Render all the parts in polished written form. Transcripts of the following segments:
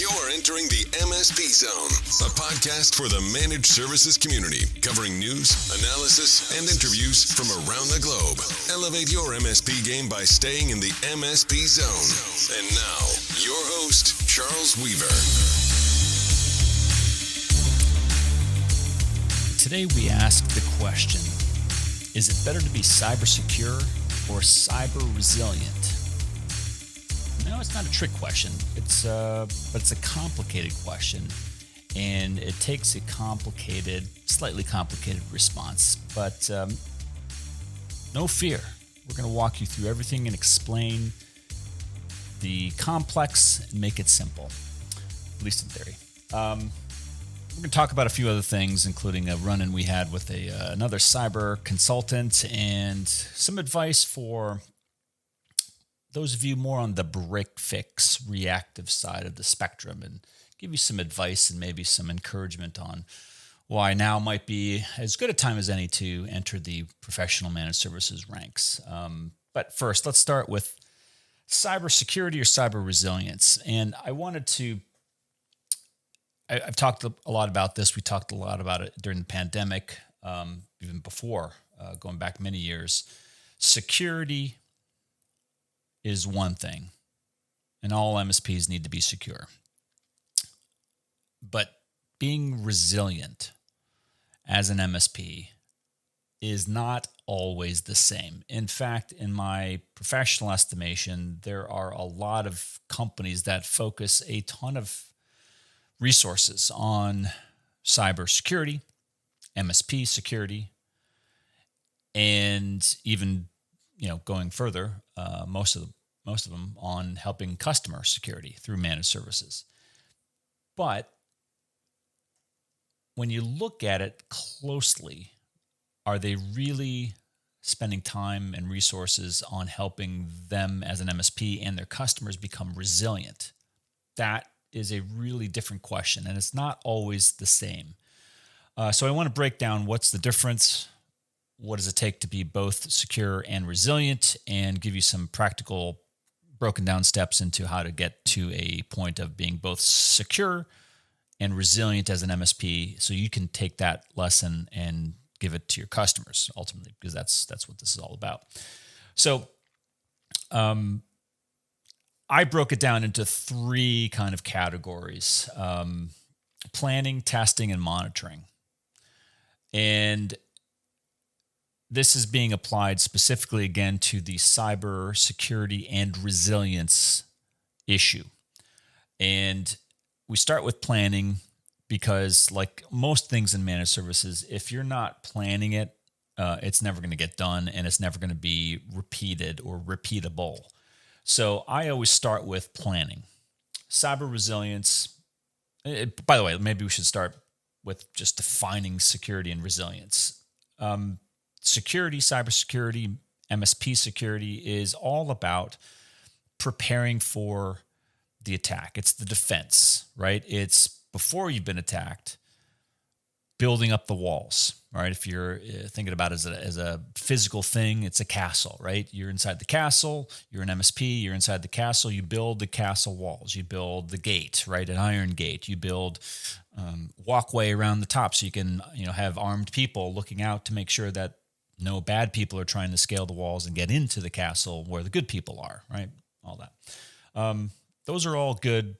You're entering the MSP Zone, a podcast for the managed services community, covering news, analysis, and interviews from around the globe. Elevate your MSP game by staying in the MSP Zone. And now, your host, Charles Weaver. Today we ask the question, is it better to be cyber secure or cyber resilient? No, it's not a trick question. But it's a complicated question, and it takes a slightly complicated response. But no fear. We're going to walk you through everything and explain the complex and make it simple, at least in theory. We're going to talk about a few other things, including a run-in we had with another cyber consultant and some advice for those of you more on the break-fix reactive side of the spectrum, and give you some advice and maybe some encouragement on why now might be as good a time as any to enter the professional managed services ranks. But first, let's start with cybersecurity or cyber resilience. And I wanted to I've talked a lot about this. We talked a lot about it during the pandemic, even before, going back many years. Security is one thing, and all MSPs need to be secure. But being resilient as an MSP is not always the same. In fact, in my professional estimation, there are a lot of companies that focus a ton of resources on cybersecurity, MSP security, and even, going further, most of them on helping customer security through managed services. But when you look at it closely, are they really spending time and resources on helping them as an MSP and their customers become resilient? That is a really different question, and it's not always the same. So I want to break down what's the difference, what does it take to be both secure and resilient, and give you some practical broken down steps into how to get to a point of being both secure and resilient as an MSP, so you can take that lesson and give it to your customers ultimately, because that's what this is all about. So I broke it down into three kind of categories: planning, testing, and monitoring. And this is being applied specifically, again, to the cyber security and resilience issue. And we start with planning because, like most things in managed services, if you're not planning it, it's never going to get done, and it's never going to be repeated or repeatable. So I always start with planning. Cyber resilience, by the way, maybe we should start with just defining security and resilience. Security, cybersecurity, MSP security is all about preparing for the attack. It's the defense, right? It's before you've been attacked, building up the walls, right? If you're thinking about it as a physical thing, it's a castle, right? You're inside the castle, you're an MSP, you're inside the castle, you build the castle walls, you build the gate, right? An iron gate, you build walkway around the top so you can, have armed people looking out to make sure that no bad people are trying to scale the walls and get into the castle where the good people are, right? All that. Those are all good.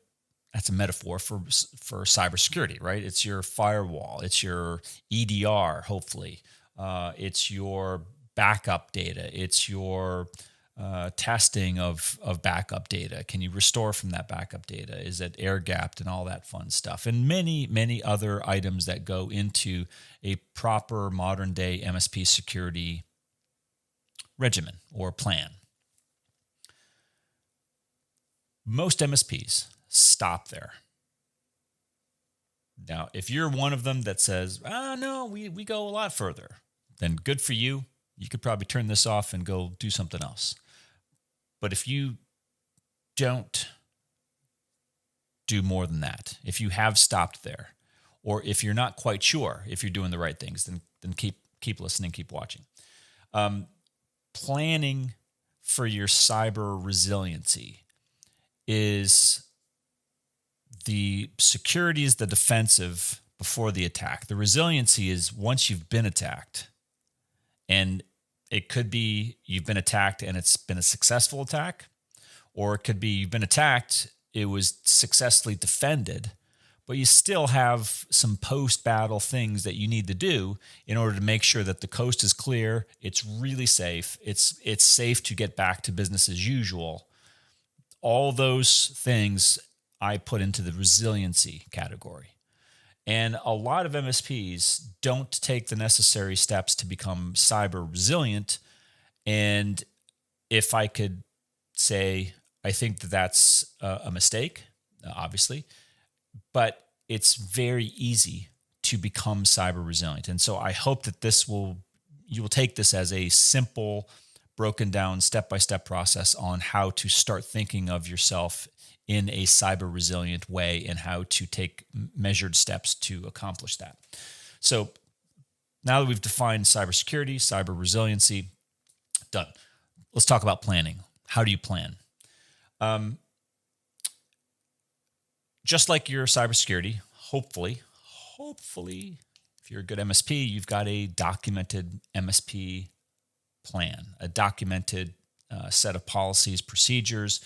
That's a metaphor for cybersecurity, right? It's your firewall. It's your EDR, hopefully. It's your backup data. It's your testing of backup data. Can you restore from that backup data? Is it air-gapped and all that fun stuff? And many, many other items that go into a proper modern-day MSP security regimen or plan. Most MSPs stop there. Now, if you're one of them that says, no, we go a lot further, then good for you. You could probably turn this off and go do something else. But if you don't do more than that, if you have stopped there, or if you're not quite sure if you're doing the right things, then keep listening, keep watching. Planning for your cyber resiliency is the security is the defensive before the attack. The resiliency is once you've been attacked. And it could be you've been attacked and it's been a successful attack, or it could be you've been attacked, it was successfully defended, but you still have some post-battle things that you need to do in order to make sure that the coast is clear, it's really safe, it's safe to get back to business as usual. All those things I put into the resiliency category. And a lot of MSPs don't take the necessary steps to become cyber resilient. And if I could say, I think that that's a mistake, obviously, but it's very easy to become cyber resilient. And so I hope that you will take this as a simple, broken down step-by-step process on how to start thinking of yourself in a cyber resilient way and how to take measured steps to accomplish that. So now that we've defined cybersecurity, cyber resiliency, done. Let's talk about planning. How do you plan? Just like your cybersecurity, hopefully, if you're a good MSP, you've got a documented MSP plan, a documented set of policies, procedures.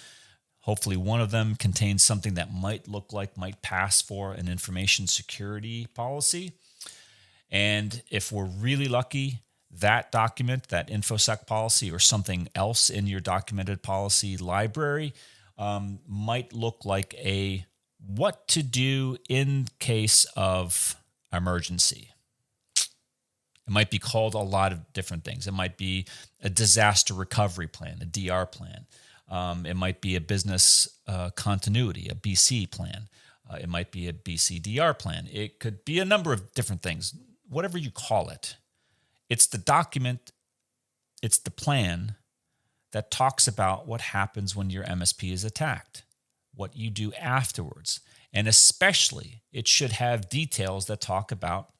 Hopefully one of them contains something that might pass for an information security policy. And if we're really lucky, that document, that InfoSec policy or something else in your documented policy library might look like a what to do in case of emergency. It might be called a lot of different things. It might be a disaster recovery plan, a DR plan. It might be a business continuity, a BC plan. It might be a BCDR plan. It could be a number of different things, whatever you call it. It's the document, it's the plan that talks about what happens when your MSP is attacked, what you do afterwards. And especially, it should have details that talk about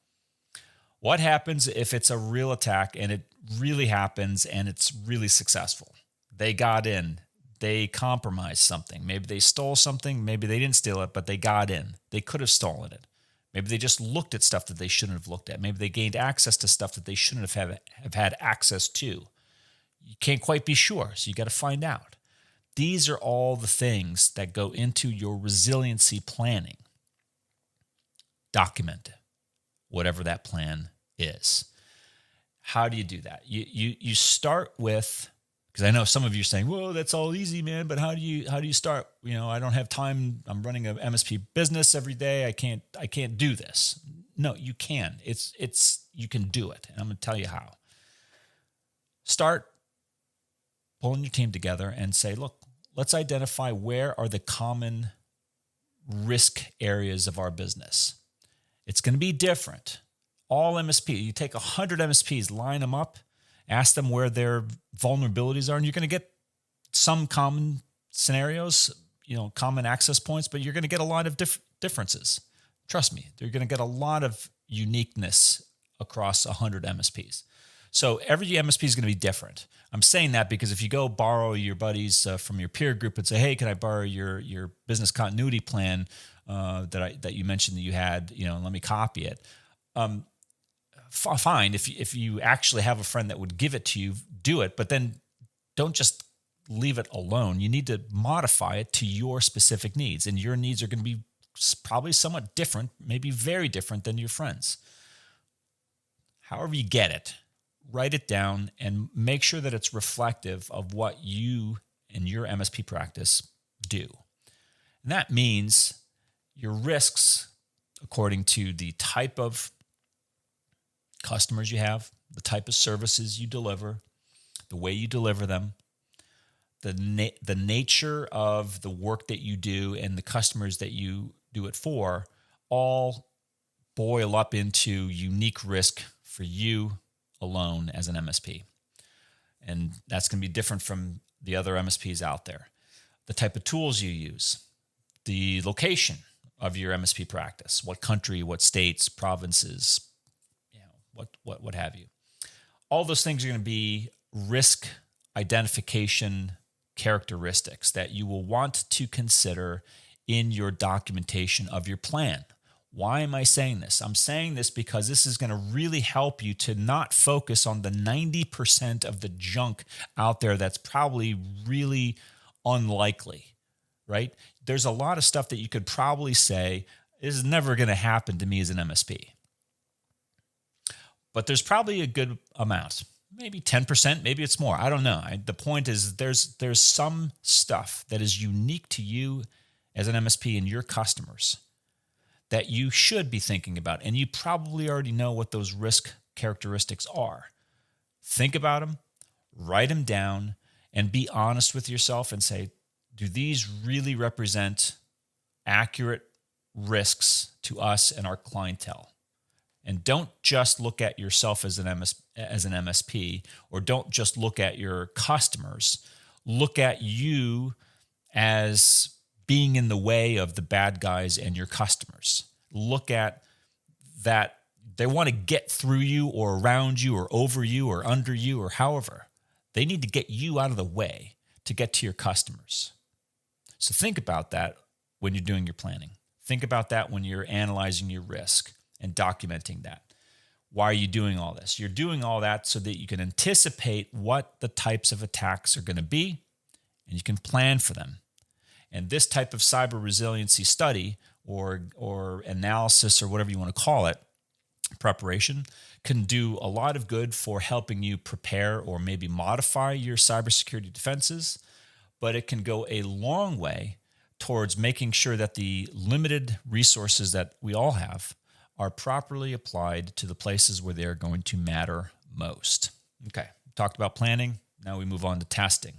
what happens if it's a real attack and it really happens and it's really successful. They got in. They compromised something. Maybe they stole something. Maybe they didn't steal it, but they got in. They could have stolen it. Maybe they just looked at stuff that they shouldn't have looked at. Maybe they gained access to stuff that they shouldn't have had access to. You can't quite be sure, so you got to find out. These are all the things that go into your resiliency planning. Document it, whatever that plan is. How do you do that? You start with, because I know some of you are saying, "Whoa, that's all easy, man." But how do you start? I don't have time. I'm running an MSP business every day. I can't do this. No, you can. You can do it, and I'm going to tell you how. Start pulling your team together and say, "Look, let's identify where are the common risk areas of our business." It's going to be different. All MSP, you take 100 MSPs, line them up, ask them where their vulnerabilities are, and you're going to get some common scenarios, common access points, but you're going to get a lot of differences. Trust me, you're going to get a lot of uniqueness across 100 MSPs. So every MSP is going to be different. I'm saying that because if you go borrow your buddies from your peer group and say, "Hey, can I borrow your business continuity plan that you mentioned that you had? Let me copy it." Fine. If you actually have a friend that would give it to you, do it. But then don't just leave it alone. You need to modify it to your specific needs, and your needs are going to be probably somewhat different, maybe very different than your friends. However you get it, write it down and make sure that it's reflective of what you and your MSP practice do. And that means your risks, according to the type of customers you have, the type of services you deliver, the way you deliver them, the nature of the work that you do and the customers that you do it for, all boil up into unique risk for you alone as an MSP. And that's going to be different from the other MSPs out there. The type of tools you use, the location of your MSP practice, what country, what states, provinces, what have you. All those things are going to be risk identification characteristics that you will want to consider in your documentation of your plan. Why am I saying this? I'm saying this because this is going to really help you to not focus on the 90% of the junk out there that's probably really unlikely, right? There's a lot of stuff that you could probably say is never going to happen to me as an MSP. But there's probably a good amount, maybe 10%, maybe it's more. I don't know. The point is there's some stuff that is unique to you as an MSP and your customers that you should be thinking about. And you probably already know what those risk characteristics are. Think about them, write them down, and be honest with yourself and say, do these really represent accurate risks to us and our clientele? And don't just look at yourself as an MSP, or don't just look at your customers. Look at you as being in the way of the bad guys and your customers. Look at that they want to get through you or around you or over you or under you or however. They need to get you out of the way to get to your customers. So think about that when you're doing your planning. Think about that when you're analyzing your risk and documenting that. Why are you doing all this? You're doing all that so that you can anticipate what the types of attacks are going to be, and you can plan for them. And this type of cyber resiliency study or analysis or whatever you want to call it, preparation, can do a lot of good for helping you prepare or maybe modify your cybersecurity defenses, but it can go a long way towards making sure that the limited resources that we all have are properly applied to the places where they are going to matter most. Okay, talked about planning. Now we move on to testing.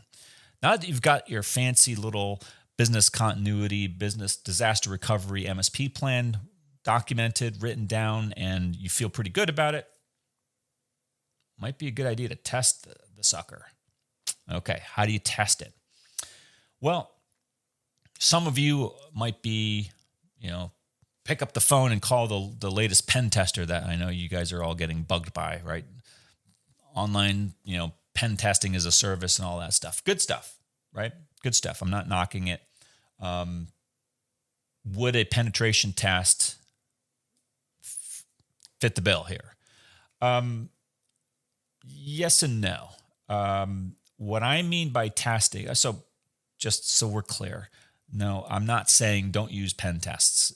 Now that you've got your fancy little business continuity, business disaster recovery MSP plan documented, written down, and you feel pretty good about it, might be a good idea to test the sucker. Okay, how do you test it? Well, some of you might be, pick up the phone and call the latest pen tester that I know you guys are all getting bugged by, right? Online, pen testing as a service and all that stuff. Good stuff, right? Good stuff. I'm not knocking it. Would a penetration test fit the bill here? Yes and no. What I mean by testing, so just so we're clear, no, I'm not saying don't use pen tests.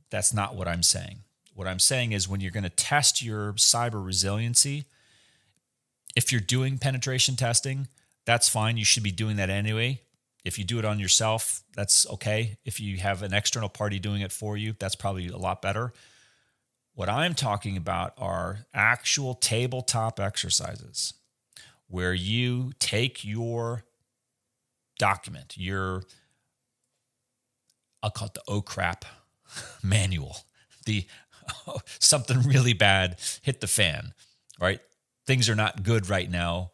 That's not what I'm saying. What I'm saying is when you're going to test your cyber resiliency, if you're doing penetration testing, that's fine. You should be doing that anyway. If you do it on yourself, that's okay. If you have an external party doing it for you, that's probably a lot better. What I'm talking about are actual tabletop exercises where you take your document, I'll call it the oh crap manual, something really bad hit the fan, right? Things are not good right now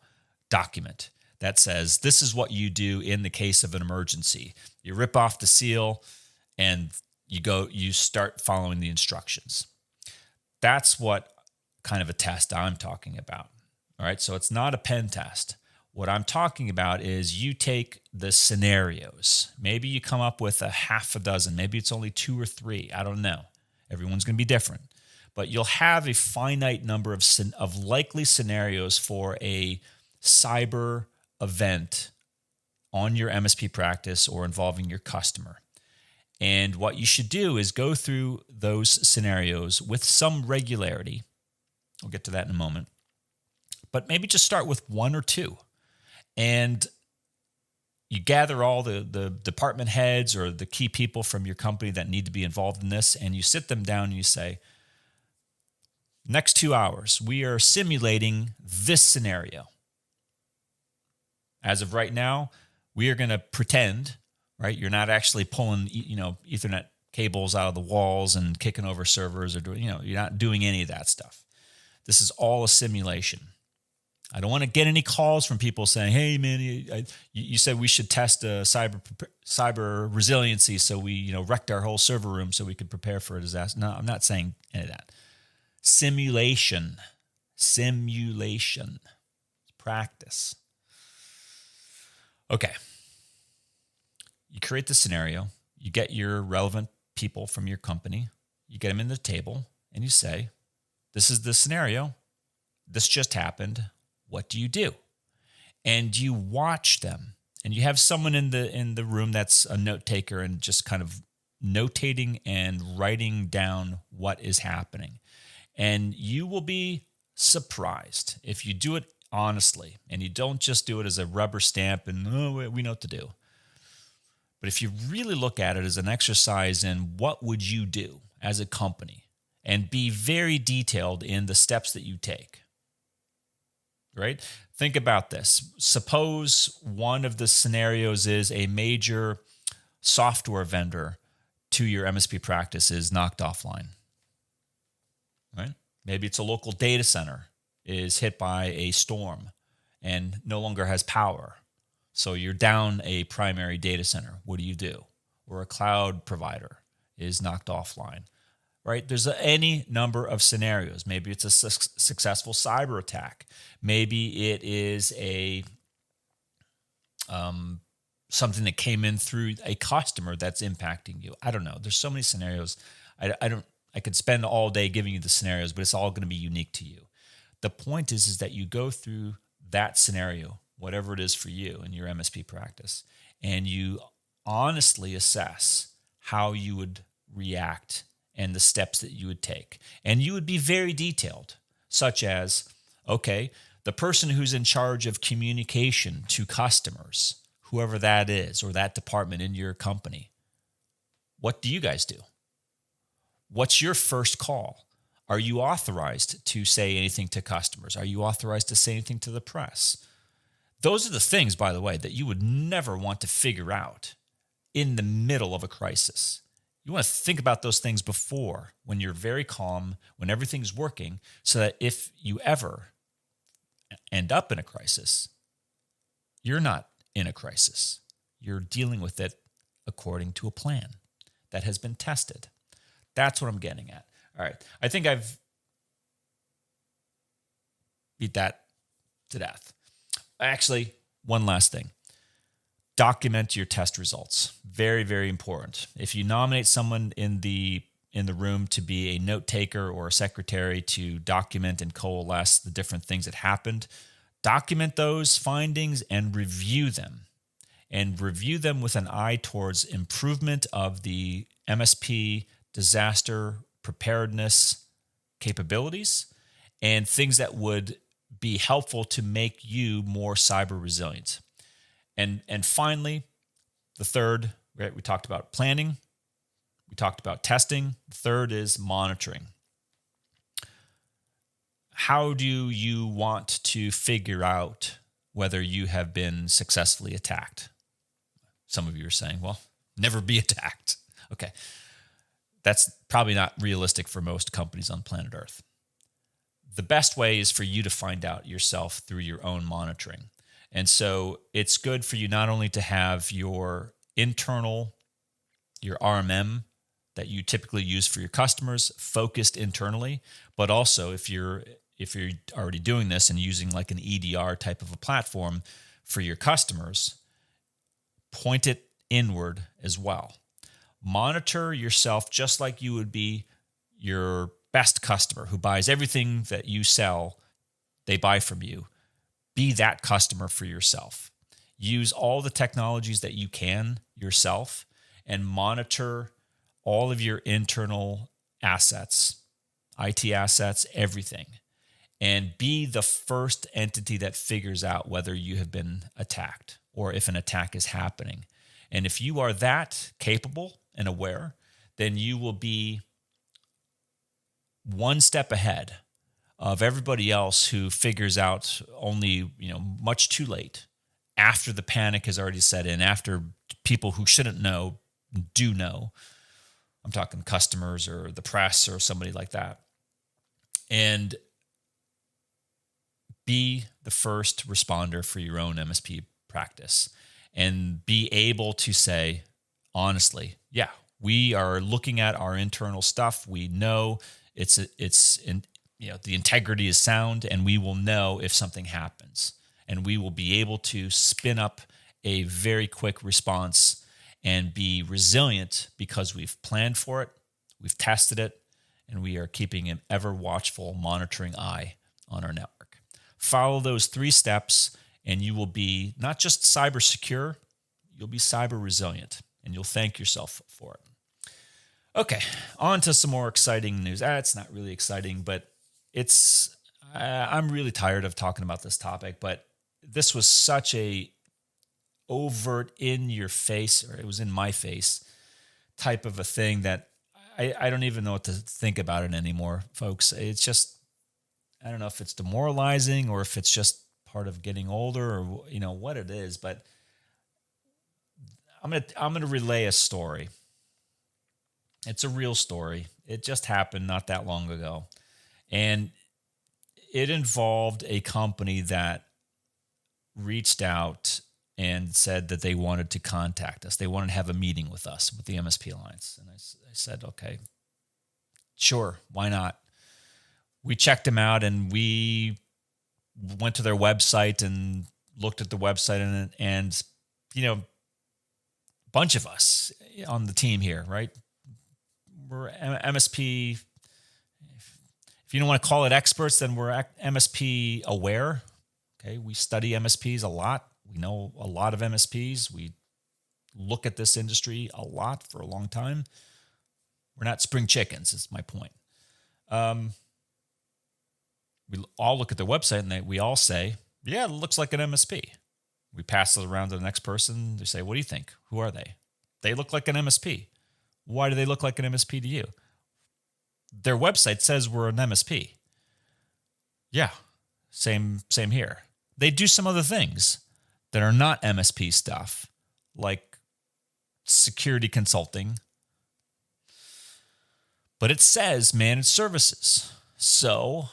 document that says this is what you do in the case of an emergency. You rip off the seal and you start following the instructions. That's what kind of a test I'm talking about. All right. So it's not a pen test. What I'm talking about is you take the scenarios. Maybe you come up with a half a dozen. Maybe it's only 2 or 3. I don't know. Everyone's going to be different. But you'll have a finite number of likely scenarios for a cyber event on your MSP practice or involving your customer. And what you should do is go through those scenarios with some regularity. We'll get to that in a moment. But maybe just start with 1 or 2. And you gather all the department heads or the key people from your company that need to be involved in this, and you sit them down and you say, next 2 hours, we are simulating this scenario. As of right now, we are going to pretend, right? You're not actually pulling, Ethernet cables out of the walls and kicking over servers or doing, you're not doing any of that stuff. This is all a simulation. I don't want to get any calls from people saying, hey, man, you said we should test cyber resiliency, so we wrecked our whole server room so we could prepare for a disaster. No, I'm not saying any of that. Simulation. Practice. Okay. You create the scenario. you get your relevant people from your company, you get them in the table, and you say, this is the scenario. This just happened. What do you do? And you watch them. And you have someone in the room that's a note taker and just kind of notating and writing down what is happening. And you will be surprised if you do it honestly and you don't just do it as a rubber stamp and, oh, we know what to do. But if you really look at it as an exercise in what would you do as a company and be very detailed in the steps that you take, right? Think about this. Suppose one of the scenarios is a major software vendor to your MSP practice is knocked offline, right? Maybe it's a local data center is hit by a storm and no longer has power. So you're down a primary data center. What do you do? Or a cloud provider is knocked offline, right? There's any number of scenarios. Maybe it's a successful cyber attack. Maybe it is a something that came in through a customer that's impacting you. I don't know. There's so many scenarios. I could spend all day giving you the scenarios, but it's all going to be unique to you. The point is that you go through that scenario, whatever it is for you in your MSP practice, and you honestly assess how you would react and the steps that you would take. And you would be very detailed, such as, okay, the person who's in charge of communication to customers, whoever that is, or that department in your company, what do you guys do? What's your first call? Are you authorized to say anything to customers? Are you authorized to say anything to the press? Those are the things, by the way, that you would never want to figure out in the middle of a crisis. You want to think about those things before, when you're very calm, when everything's working, so that if you ever end up in a crisis, you're not in a crisis. You're dealing with it according to a plan that has been tested. That's what I'm getting at. All right. I think I've beat that to death. Actually, one last thing. Document your test results. Very, very important. If you nominate someone in the room to be a note taker or a secretary to document and coalesce the different things that happened, document those findings and review them. And review them with an eye towards improvement of the MSP disaster preparedness capabilities and things that would be helpful to make you more cyber resilient. And finally, the third, right, we talked about planning, we talked about testing. The third is monitoring. How do you want to figure out whether you have been successfully attacked? Some of you are saying, well, never be attacked. Okay. That's probably not realistic for most companies on planet Earth. The best way is for you to find out yourself through your own monitoring. And so it's good for you not only to have your internal, your RMM that you typically use for your customers focused internally, but also if you're already doing this and using like an EDR type of a platform for your customers, point it inward as well. Monitor yourself just like you would be your best customer who buys everything that you sell, they buy from you. Be that customer for yourself. Use all the technologies that you can yourself and monitor all of your internal assets, IT assets, everything. And be the first entity that figures out whether you have been attacked or if an attack is happening. And if you are that capable and aware, then you will be one step ahead of everybody else who figures out only, much too late, after the panic has already set in, after people who shouldn't know do know. I'm talking customers or the press or somebody like that. And be the first responder for your own MSP practice and be able to say, honestly, yeah, we are looking at our internal stuff. We know the integrity is sound, and we will know if something happens, and we will be able to spin up a very quick response and be resilient because we've planned for it, we've tested it, and we are keeping an ever watchful monitoring eye on our network. Follow those 3 steps and you will be not just cyber secure, you'll be cyber resilient, and you'll thank yourself for it. Okay, on to some more exciting news. It's not really exciting, but I'm really tired of talking about this topic, but this was such a overt in your face, or it was in my face type of a thing that I don't even know what to think about it anymore, folks. It's just, I don't know if it's demoralizing or if it's just part of getting older or what it is, but I'm going to relay a story. It's a real story. It just happened not that long ago. And it involved a company that reached out and said that they wanted to contact us. They wanted to have a meeting with us, with the MSPAlliance. And I said, okay, sure, why not? We checked them out and we went to their website and looked at the website and a bunch of us on the team here, right? We're MSP. If you don't want to call it experts, then we're MSP aware. Okay, we study MSPs a lot. We know a lot of MSPs. We look at this industry a lot for a long time. We're not spring chickens, is my point. We all look at their website and we all say, yeah, it looks like an MSP. We pass it around to the next person. They say, what do you think? Who are they? They look like an MSP. Why do they look like an MSP to you? Their website says we're an MSP. Yeah, same here. They do some other things that are not MSP stuff, like security consulting. But it says managed services. So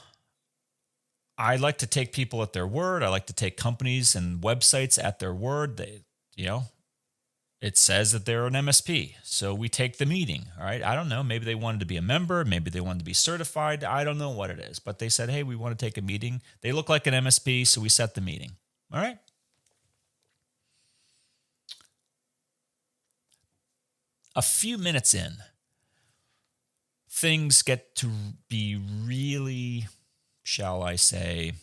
I like to take people at their word. I like to take companies and websites at their word. It says that they're an MSP. So we take the meeting, all right? I don't know. Maybe they wanted to be a member. Maybe they wanted to be certified. I don't know what it is. But they said, hey, we want to take a meeting. They look like an MSP, so we set the meeting. All right? A few minutes in, things get to be really, shall I say,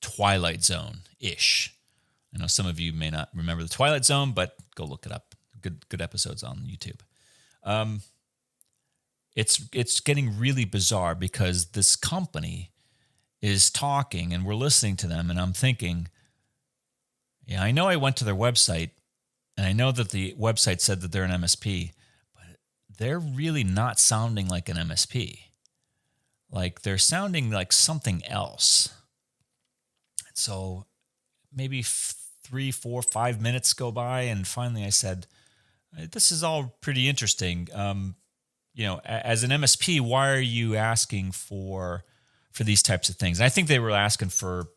Twilight Zone-ish. I know some of you may not remember the Twilight Zone, but go look it up. Good episodes on YouTube. It's getting really bizarre because this company is talking and we're listening to them, and I'm thinking, yeah, I know I went to their website and I know that the website said that they're an MSP, but they're really not sounding like an MSP. Like they're sounding like something else. So maybe 3, 4, 5 minutes go by, and finally I said, this is all pretty interesting. As an MSP, why are you asking for these types of things? And I think they were asking for,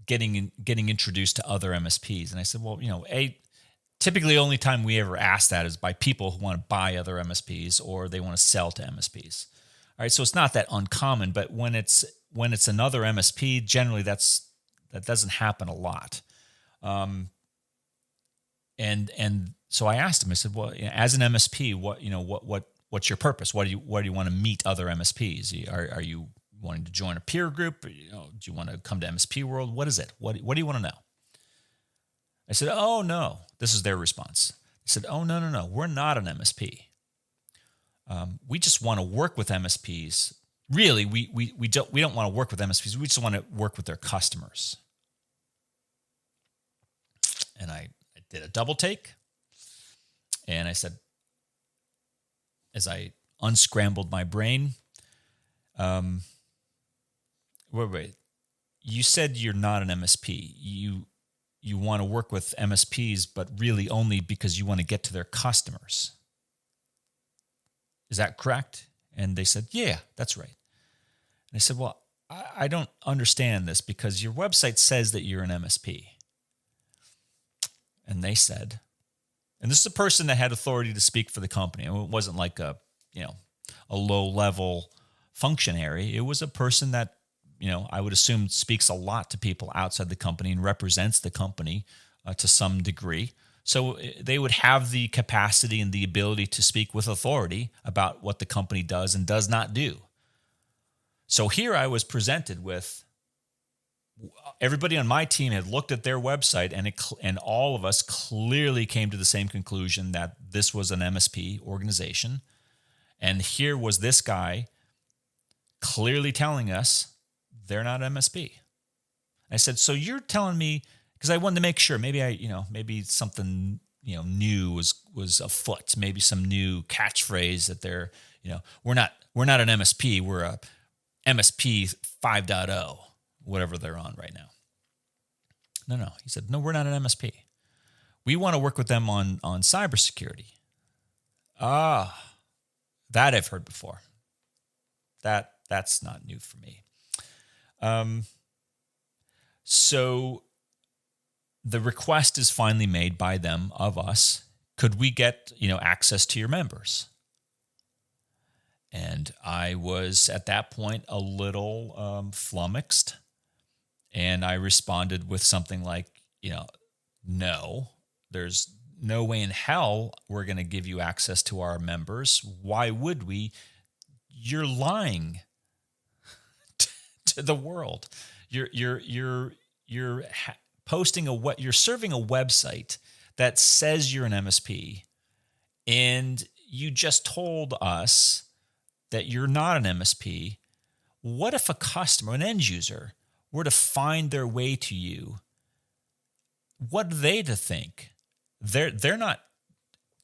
getting introduced to other MSPs. And I said, well, typically only time we ever ask that is by people who want to buy other MSPs or they want to sell to MSPs. All right, so it's not that uncommon, but when it's another MSP, generally that doesn't happen a lot. And so I asked him. I said, "Well, as an MSP, what's your purpose? Why do you want to meet other MSPs? Are you wanting to join a peer group? Do you want to come to MSP World? What is it? What do you want to know?" I said, "Oh no." This is their response. They said, "Oh no. We're not an MSP. We just want to work with MSPs. Really, we don't want to work with MSPs. We just want to work with their customers." And I did a double take, and I said, as I unscrambled my brain, wait. You said you're not an MSP. You want to work with MSPs, but really only because you want to get to their customers. Is that correct? And they said, yeah, that's right. And I said, well, I don't understand this because your website says that you're an MSP. And they said, and this is a person that had authority to speak for the company. It wasn't like a low-level functionary. It was a person that, I would assume speaks a lot to people outside the company and represents the company to some degree. So they would have the capacity and the ability to speak with authority about what the company does and does not do. So here I was presented with, everybody on my team had looked at their website, and all of us clearly came to the same conclusion that this was an MSP organization. And here was this guy clearly telling us they're not MSP. I said, so you're telling me, because I wanted to make sure maybe something, new was afoot, maybe some new catchphrase that they're, we're not an MSP, we're a MSP 5.0, whatever they're on right now. No. He said, no, we're not an MSP. We want to work with them on cybersecurity. That I've heard before. That's not new for me. So the request is finally made by them of us. Could we get, access to your members? And I was at that point a little flummoxed, and I responded with something like, no, there's no way in hell we're going to give you access to our members. Why would we? You're lying to the world. You're posting you're serving a website that says you're an MSP, and you just told us that you're not an MSP. What if a customer, an end user, were to find their way to you? What are they to think? They're not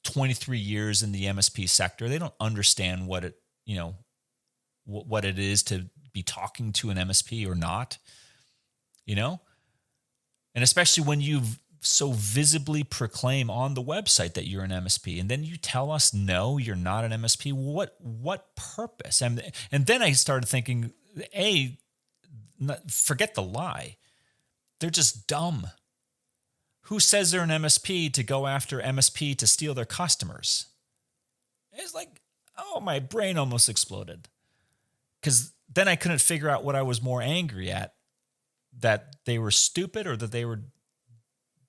23 years in the MSP sector. They don't understand what it is to be talking to an MSP or not, and especially when you so visibly proclaim on the website that you're an MSP, and then you tell us, no, you're not an MSP. What purpose? And then I started thinking, forget the lie. They're just dumb. Who says they're an MSP to go after MSP to steal their customers? It's like, my brain almost exploded. Because then I couldn't figure out what I was more angry at, that they were stupid or that they were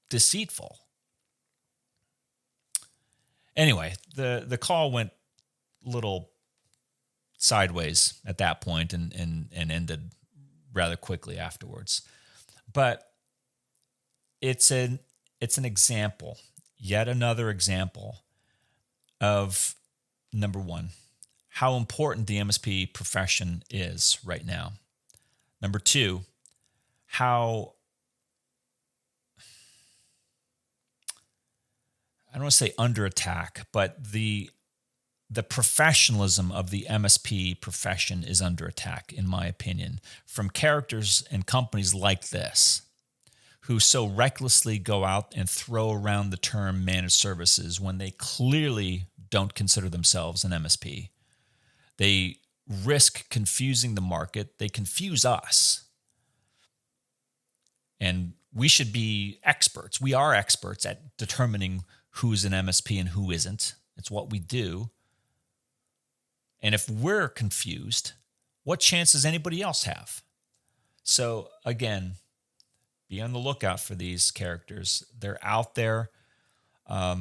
deceitful. Anyway, the call went a little sideways at that point and ended rather quickly afterwards. But it's an example, yet another example of, number one, how important the MSP profession is right now. Number two, how, I don't want to say under attack, but the professionalism of the MSP profession is under attack, in my opinion, from characters and companies like this, who so recklessly go out and throw around the term managed services when they clearly don't consider themselves an MSP. They risk confusing the market. They confuse us. And we should be experts. We are experts at determining who's an MSP and who isn't. It's what we do. And if we're confused, what chance does anybody else have? So again, be on the lookout for these characters. They're out there. I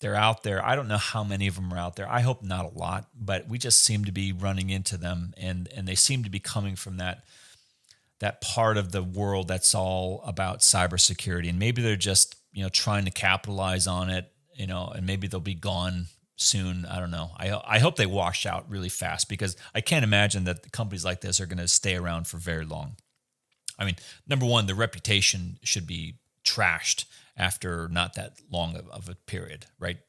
don't know how many of them are out there. I hope not a lot, but we just seem to be running into them, and they seem to be coming from that part of the world that's all about cybersecurity. And maybe they're just, trying to capitalize on it, and maybe they'll be gone soon. I don't know. I hope they wash out really fast, because I can't imagine that companies like this are going to stay around for very long. I mean, number one, the reputation should be trashed after not that long of a period, right?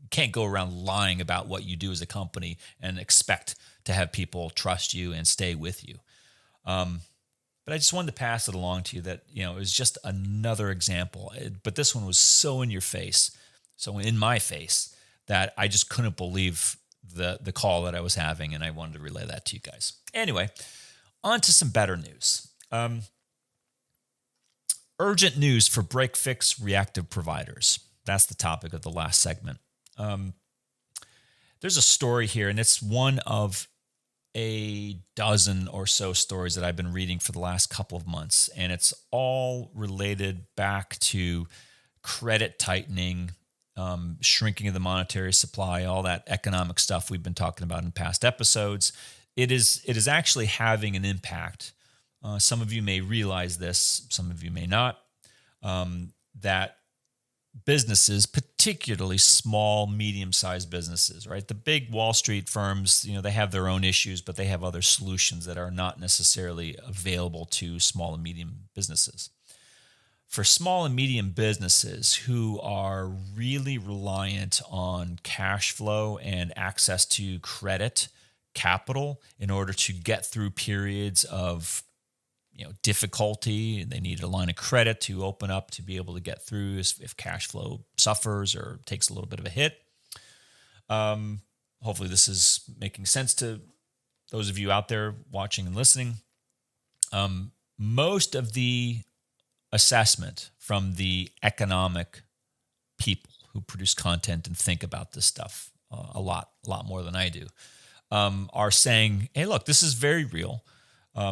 You can't go around lying about what you do as a company and expect to have people trust you and stay with you. But I just wanted to pass it along to you that, it was just another example. But this one was so in your face, so in my face, that I just couldn't believe the call that I was having, and I wanted to relay that to you guys. Anyway, on to some better news. Urgent news for break-fix reactive providers. That's the topic of the last segment. There's a story here, and it's one of a dozen or so stories that I've been reading for the last couple of months, and it's all related back to credit tightening, shrinking of the monetary supply, all that economic stuff we've been talking about in past episodes. It is actually having an impact. Some of you may realize this, some of you may not, that businesses, particularly small, medium-sized businesses, right? The big Wall Street firms, they have their own issues, but they have other solutions that are not necessarily available to small and medium businesses. For small and medium businesses who are really reliant on cash flow and access to credit capital in order to get through periods of difficulty, they need a line of credit to open up to be able to get through if cash flow suffers or takes a little bit of a hit. Hopefully this is making sense to those of you out there watching and listening. Most of the assessment from the economic people who produce content and think about this stuff a lot more than I do, are saying, hey, look, this is very real.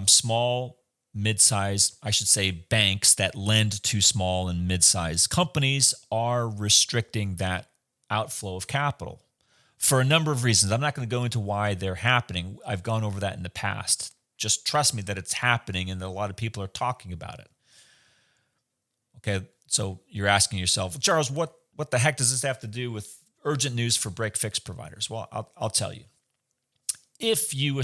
Small, mid-sized, I should say, banks that lend to small and mid-sized companies are restricting that outflow of capital for a number of reasons. I'm not going to go into why they're happening. I've gone over that in the past. Just trust me that it's happening and that a lot of people are talking about it. Okay, so you're asking yourself, Charles, what the heck does this have to do with urgent news for break-fix providers? Well, I'll tell you. If you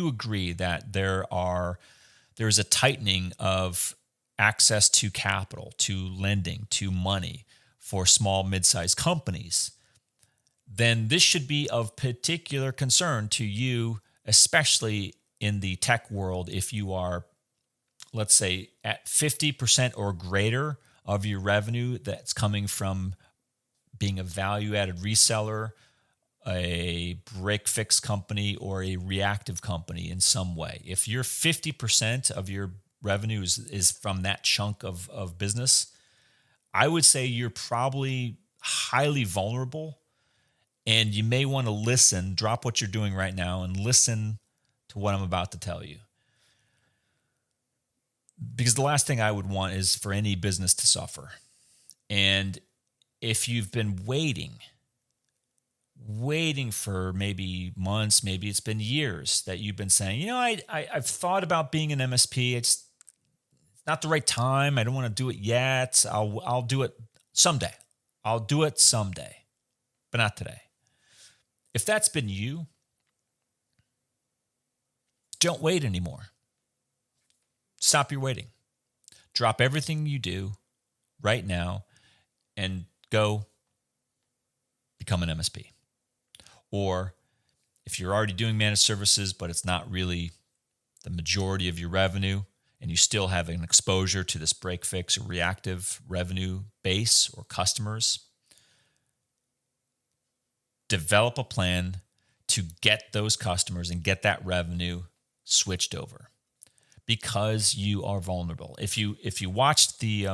agree that there's a tightening of access to capital, to lending, to money for small, mid-sized companies, then this should be of particular concern to you, especially in the tech world. If you are, let's say, at 50% or greater of your revenue that's coming from being a value-added reseller, a break-fix company, or a reactive company in some way. If you're 50% of your revenue is from that chunk of business, I would say you're probably highly vulnerable, and you may want to listen, drop what you're doing right now, and listen to what I'm about to tell you. Because the last thing I would want is for any business to suffer. And if you've been waiting for maybe months, maybe it's been years that you've been saying, I've thought about being an MSP. It's not the right time. I don't want to do it yet. I'll do it someday. I'll do it someday, but not today. If that's been you, don't wait anymore. Stop your waiting. Drop everything you do right now and go become an MSP. Or if you're already doing managed services, but it's not really the majority of your revenue, and you still have an exposure to this break-fix or reactive revenue base or customers, develop a plan to get those customers and get that revenue switched over, because you are vulnerable. If you watched the,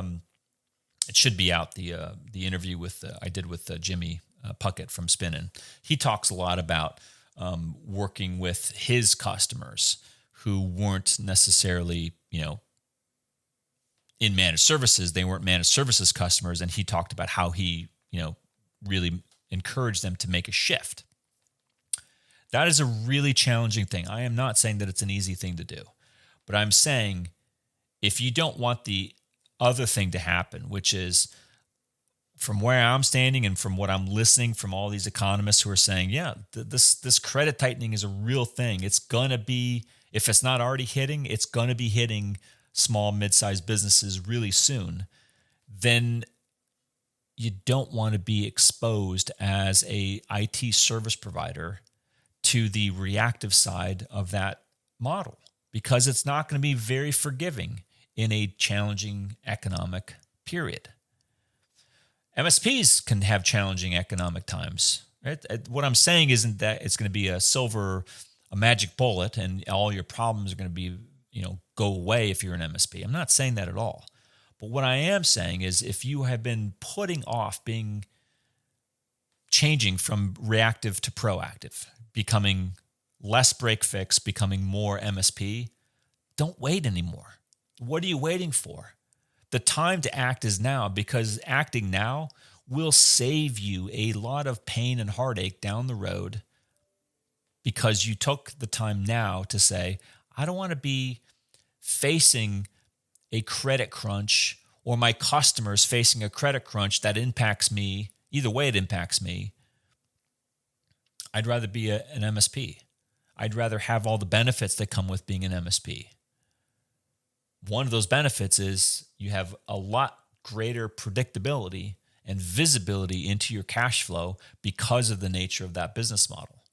it should be out, the interview I did with Jimmy Puckett from Spinnin'. He talks a lot about working with his customers who weren't necessarily, in managed services. They weren't managed services customers, and he talked about how he, really encouraged them to make a shift. That is a really challenging thing. I am not saying that it's an easy thing to do, but I'm saying if you don't want the other thing to happen, which is, from where I'm standing and from what I'm listening from all these economists who are saying, this credit tightening is a real thing. It's going to be, if it's not already hitting, it's going to be hitting small, mid-sized businesses really soon. Then you don't want to be exposed as a IT service provider to the reactive side of that model, because it's not going to be very forgiving in a challenging economic period. MSPs can have challenging economic times, right? What I'm saying isn't that it's going to be a magic bullet and all your problems are going to be, go away if you're an MSP. I'm not saying that at all. But what I am saying is, if you have been putting off changing from reactive to proactive, becoming less break fix, becoming more MSP, don't wait anymore. What are you waiting for? The time to act is now, because acting now will save you a lot of pain and heartache down the road, because you took the time now to say, I don't want to be facing a credit crunch, or my customers facing a credit crunch that impacts me. Either way, it impacts me. I'd rather be an MSP. I'd rather have all the benefits that come with being an MSP. One of those benefits is you have a lot greater predictability and visibility into your cash flow because of the nature of that business model.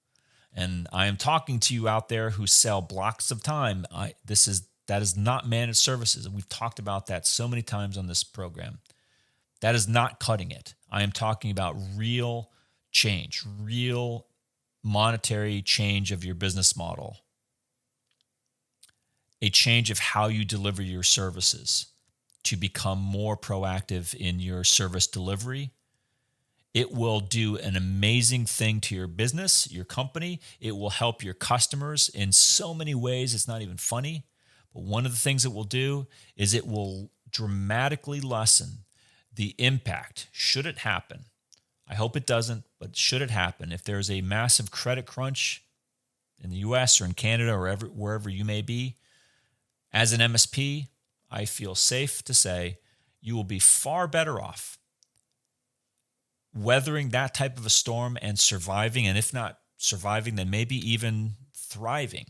And I am talking to you out there who sell blocks of time. That is not managed services. And we've talked about that so many times on this program. That is not cutting it. I am talking about real change, real monetary change of your business model, a change of how you deliver your services to become more proactive in your service delivery. It will do an amazing thing to your business, your company. It will help your customers in so many ways. It's not even funny. But one of the things it will do is it will dramatically lessen the impact, should it happen. I hope it doesn't, but should it happen, if there's a massive credit crunch in the US or in Canada or wherever you may be, as an MSP, I feel safe to say you will be far better off weathering that type of a storm and surviving, and if not surviving, then maybe even thriving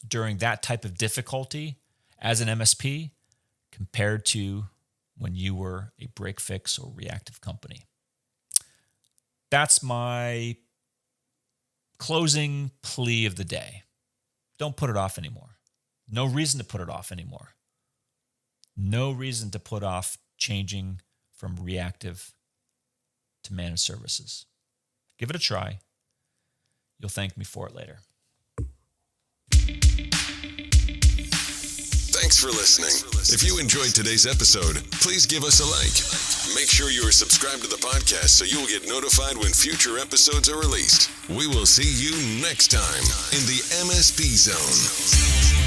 during that type of difficulty as an MSP compared to when you were a break fix or reactive company. That's my closing plea of the day. Don't put it off anymore. No reason to put it off anymore. No reason to put off changing from reactive to managed services. Give it a try. You'll thank me for it later. Thanks for listening. If you enjoyed today's episode, please give us a like. Make sure you are subscribed to the podcast so you will get notified when future episodes are released. We will see you next time in the MSP Zone.